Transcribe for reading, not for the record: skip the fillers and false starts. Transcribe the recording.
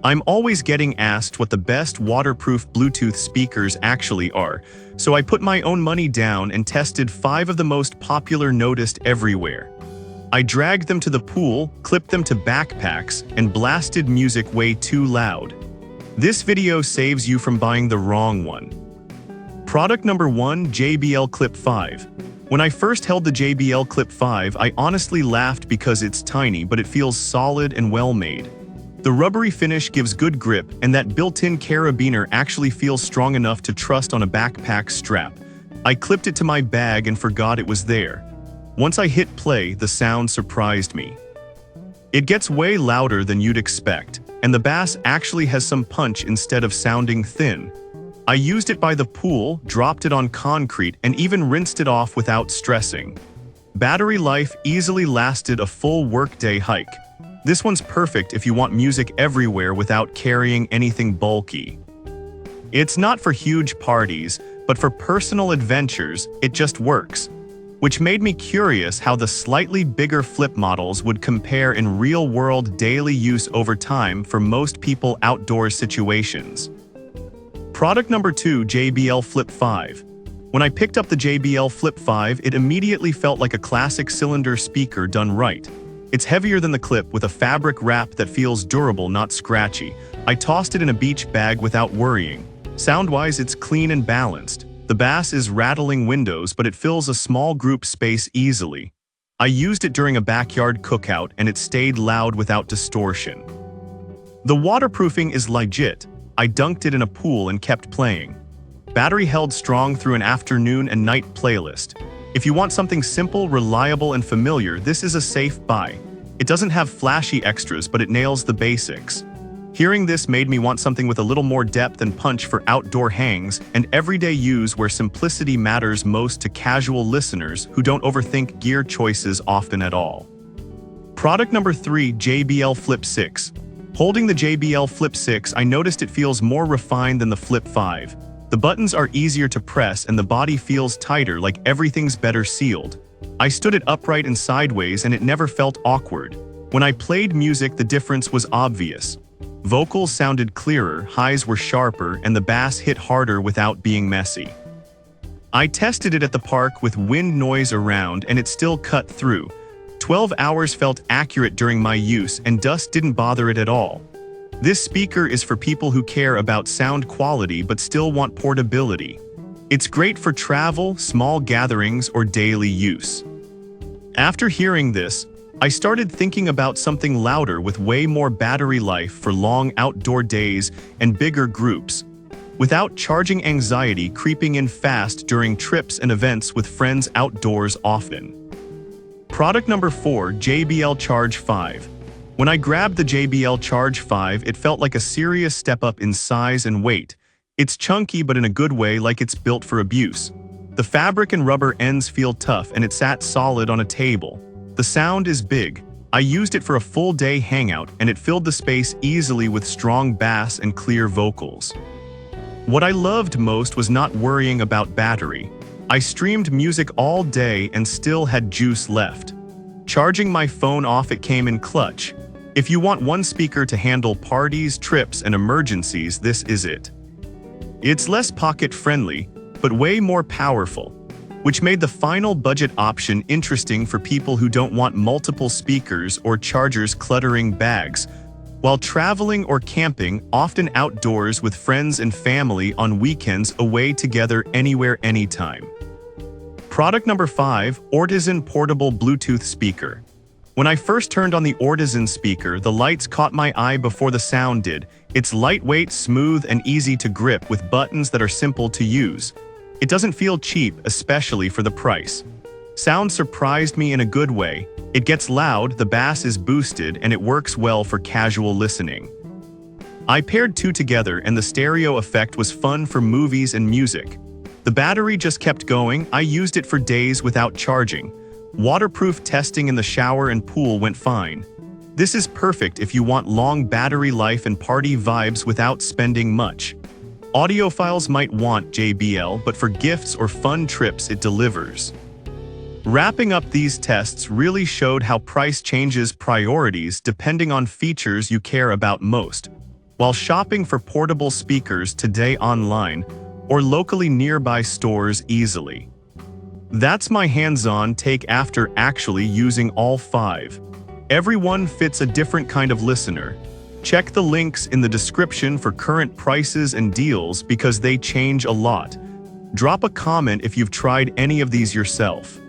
I'm always getting asked what the best waterproof Bluetooth speakers actually are, so I put my own money down and tested 5 of the most popular Loudest everywhere. I dragged them to the pool, clipped them to backpacks, and blasted music way too loud. This video saves you from buying the wrong one. Product number 1, JBL Clip 5. When I first held the JBL Clip 5, I honestly laughed because it's tiny, but it feels solid and well made. The rubbery finish gives good grip, and that built-in carabiner actually feels strong enough to trust on a backpack strap. I clipped it to my bag and forgot it was there. Once I hit play, the sound surprised me. It gets way louder than you'd expect, and the bass actually has some punch instead of sounding thin. I used it by the pool, dropped it on concrete, and even rinsed it off without stressing. Battery life easily lasted a full workday hike. This one's perfect if you want music everywhere without carrying anything bulky. It's not for huge parties, but for personal adventures, it just works. Which made me curious how the slightly bigger flip models would compare in real-world daily use over time for most people outdoor situations. Product number 2, JBL Flip 5. When I picked up the JBL Flip 5, it immediately felt like a classic cylinder speaker done right. It's heavier than the Clip with a fabric wrap that feels durable, not scratchy. I tossed it in a beach bag without worrying. Sound-wise, it's clean and balanced. The bass is rattling windows, but it fills a small group space easily. I used it during a backyard cookout, and it stayed loud without distortion. The waterproofing is legit. I dunked it in a pool and kept playing. Battery held strong through an afternoon and night playlist. If you want something simple, reliable, and familiar, this is a safe buy. It doesn't have flashy extras, but it nails the basics. Hearing this made me want something with a little more depth and punch for outdoor hangs and everyday use where simplicity matters most to casual listeners who don't overthink gear choices often at all. Product number 3, JBL Flip 6. Holding the JBL Flip 6, I noticed it feels more refined than the Flip 5. The buttons are easier to press and the body feels tighter, like everything's better sealed. I stood it upright and sideways and it never felt awkward. When I played music, the difference was obvious. Vocals sounded clearer, highs were sharper, and the bass hit harder without being messy. I tested it at the park with wind noise around and it still cut through. 12 hours felt accurate during my use and dust didn't bother it at all. This speaker is for people who care about sound quality but still want portability. It's great for travel, small gatherings, or daily use. After hearing this, I started thinking about something louder with way more battery life for long outdoor days and bigger groups, without charging anxiety creeping in fast during trips and events with friends outdoors often. Product number 4, JBL Charge 5. When I grabbed the JBL Charge 5, it felt like a serious step up in size and weight. It's chunky but in a good way, like it's built for abuse. The fabric and rubber ends feel tough and it sat solid on a table. The sound is big. I used it for a full day hangout and it filled the space easily with strong bass and clear vocals. What I loved most was not worrying about battery. I streamed music all day and still had juice left. Charging my phone off, it came in clutch. If you want one speaker to handle parties, trips, and emergencies, this is it. It's less pocket-friendly, but way more powerful, which made the final budget option interesting for people who don't want multiple speakers or chargers cluttering bags. While traveling or camping, often outdoors with friends and family on weekends, away together anywhere, anytime. Product number 5, Ortisan Portable Bluetooth Speaker. When I first turned on the Ortisan speaker, the lights caught my eye before the sound did. It's lightweight, smooth, and easy to grip with buttons that are simple to use. It doesn't feel cheap, especially for the price. Sound surprised me in a good way. It gets loud, the bass is boosted, and it works well for casual listening. I paired 2 together and the stereo effect was fun for movies and music. The battery just kept going. I used it for days without charging. Waterproof testing in the shower and pool went fine. This is perfect if you want long battery life and party vibes without spending much. Audiophiles might want JBL, but for gifts or fun trips it delivers. Wrapping up, these tests really showed how price changes priorities depending on features you care about most. while shopping for portable speakers today online or locally nearby stores easily. That's my hands-on take after actually using all 5. Everyone fits a different kind of listener. Check the links in the description for current prices and deals because they change a lot. Drop a comment if you've tried any of these yourself.